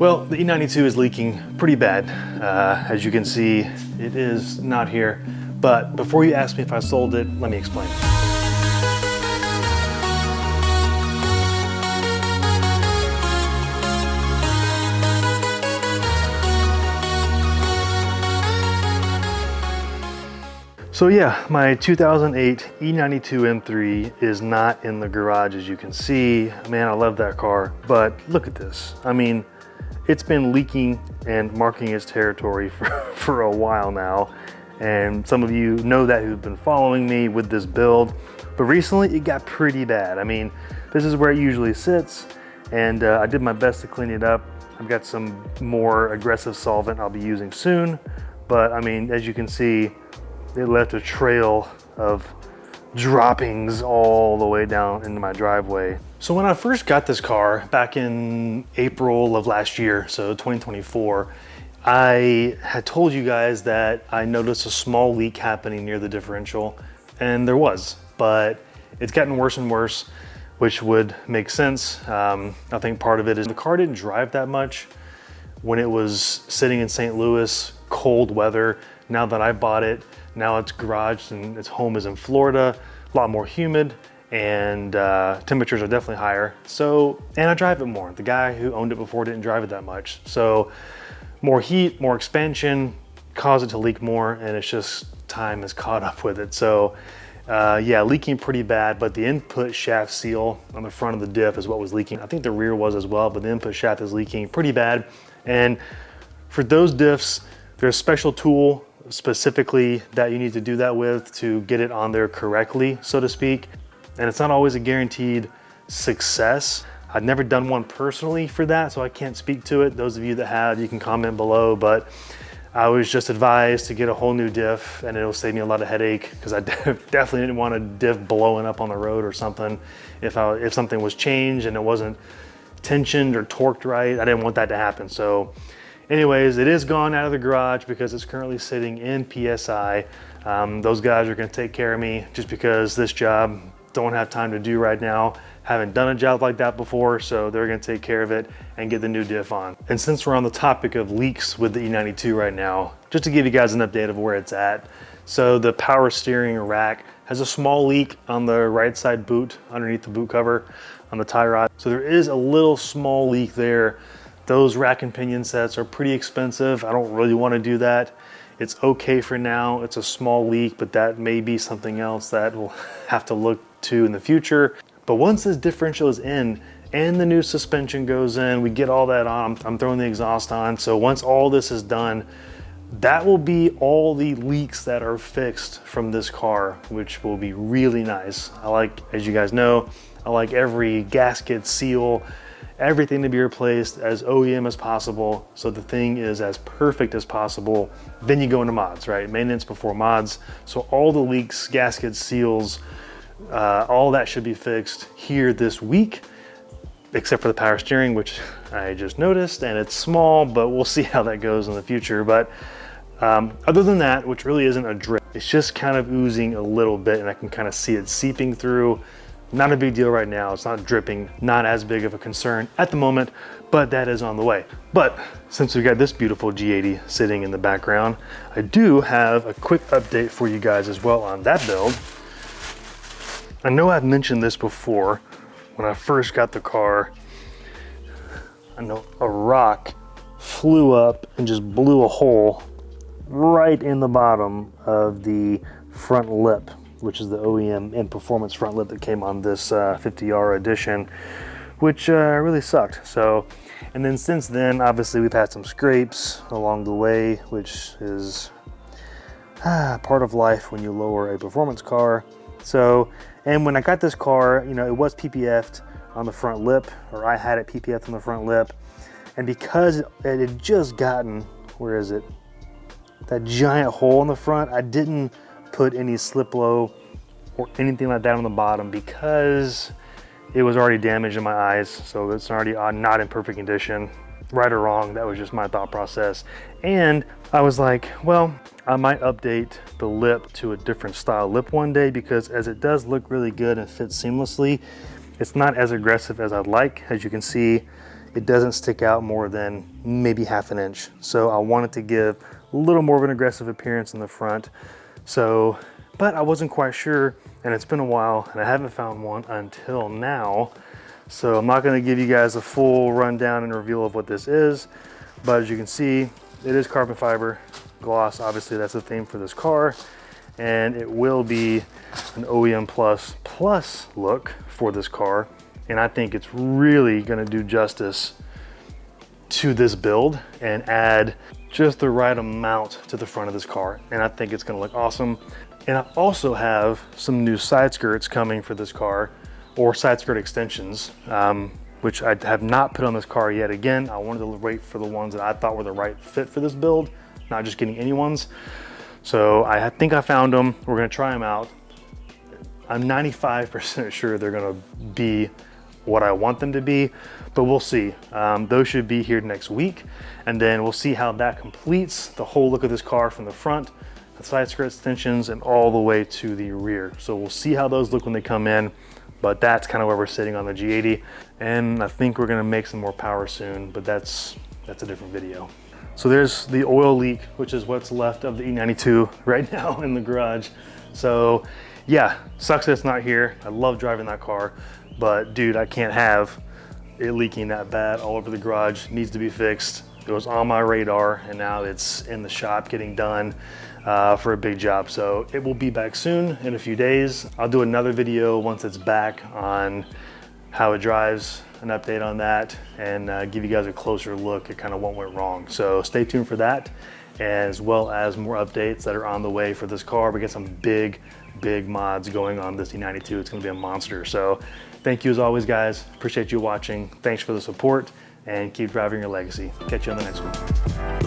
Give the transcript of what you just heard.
Well, the E92 is leaking pretty bad. As you can see, it is not here. But before you ask me if I sold it, let me explain. So yeah, my 2008 E92 M3 is not in the garage, as you can see. Man, I love that car, but look at this. I mean, it's been leaking and marking its territory for a while now. And some of you know that who've been following me with this build, but recently it got pretty bad. I mean, this is where it usually sits, and I did my best to clean it up. I've got some more aggressive solvent I'll be using soon, but I mean, as you can see, it left a trail of droppings all the way down into my driveway. So when I first got this car back in April of last year, so 2024, I had told you guys that I noticed a small leak happening near the differential, and there was, but it's gotten worse and worse, which would make sense. I think part of it is the car didn't drive that much when it was sitting in St. Louis, cold weather. Now that I bought it, now it's garaged and its home is in Florida, a lot more humid, and temperatures are definitely higher. So, and I drive it more. The guy who owned it before didn't drive it that much. So more heat, more expansion caused it to leak more, and it's just time has caught up with it. So yeah, leaking pretty bad, but the input shaft seal on the front of the diff is what was leaking. I think the rear was as well, but the input shaft is leaking pretty bad. And for those diffs, there's a special tool specifically that you need to do that with to get it on there correctly, so to speak. And it's not always a guaranteed success. I've never done one personally for that, so I can't speak to it. Those of you that have, you can comment below, but I was just advised to get a whole new diff, and it'll save me a lot of headache, because I definitely didn't want a diff blowing up on the road or something. If something was changed and it wasn't tensioned or torqued right, I didn't want that to happen. So anyways, it is gone out of the garage because it's currently sitting in PSI. Those guys are gonna take care of me just because this job don't have time to do right now. Haven't done a job like that before, so they're gonna take care of it and get the new diff on. And since we're on the topic of leaks with the E92 right now, just to give you guys an update of where it's at. So the power steering rack has a small leak on the right side boot, underneath the boot cover on the tie rod. So there is a little small leak there. Those rack and pinion sets are pretty expensive. I don't really want to do that. It's okay for now. It's a small leak, but that may be something else that we'll have to look to in the future. But once this differential is in and the new suspension goes in, we get all that on, I'm throwing the exhaust on. So once all this is done, that will be all the leaks that are fixed from this car, which will be really nice. I like, as you guys know, I like every gasket, seal, everything to be replaced as OEM as possible, so the thing is as perfect as possible. Then you go into mods, right? Maintenance before mods. So all the leaks, gaskets, seals, all that should be fixed here this week, except for the power steering, which I just noticed, and it's small, but we'll see how that goes in the future. But other than that, which really isn't a drip, it's just kind of oozing a little bit, and I can kind of see it seeping through. Not a big deal right now. It's not dripping, not as big of a concern at the moment, but that is on the way. But since we got this beautiful G80 sitting in the background, I do have a quick update for you guys as well on that build. I know I've mentioned this before when I first got the car. I know a rock flew up and just blew a hole right in the bottom of the front lip, which is the OEM and performance front lip that came on this 50R edition, which really sucked. So, and then since then, obviously we've had some scrapes along the way, which is part of life when you lower a performance car. So, and when I got this car, you know, it was PPF'd on the front lip, or I had it PPF'd on the front lip. And because it had just gotten, where is it? That giant hole in the front, I didn't put any slip low or anything like that on the bottom because it was already damaged in my eyes. So it's already not in perfect condition. Right or wrong, that was just my thought process. And I was like, well, I might update the lip to a different style lip one day, because as it does look really good and fits seamlessly, it's not as aggressive as I'd like. As you can see, it doesn't stick out more than maybe ½ inch. So I wanted to give a little more of an aggressive appearance in the front. So, but I wasn't quite sure, and it's been a while and I haven't found one until now. So I'm not gonna give you guys a full rundown and reveal of what this is, but as you can see, it is carbon fiber gloss. Obviously that's the theme for this car, and it will be an OEM plus look for this car. And I think it's really gonna do justice to this build and add just the right amount to the front of this car. And I think it's gonna look awesome. And I also have some new side skirts coming for this car, or side skirt extensions, which I have not put on this car yet. Again, I wanted to wait for the ones that I thought were the right fit for this build, not just getting any ones. So I think I found them. We're gonna try them out. I'm 95% sure they're gonna be what I want them to be, but we'll see. Those should be here next week, and then we'll see how that completes the whole look of this car from the front, the side skirt extensions, and all the way to the rear. So we'll see how those look when they come in, but that's kind of where we're sitting on the G80, and I think we're gonna make some more power soon, but that's a different video. So there's the oil leak, which is what's left of the E92 right now in the garage. So yeah, sucks that it's not here. I love driving that car, but dude, I can't have it leaking that bad all over the garage. It needs to be fixed. It was on my radar, and now it's in the shop getting done for a big job. So it will be back soon in a few days. I'll do another video once it's back on how it drives, an update on that, and give you guys a closer look at kind of what went wrong. So stay tuned for that, as well as more updates that are on the way for this car. We got some big mods going on this E92. It's gonna be a monster. So thank you as always, guys. Appreciate you watching. Thanks for the support, and keep driving your legacy. Catch you on the next one.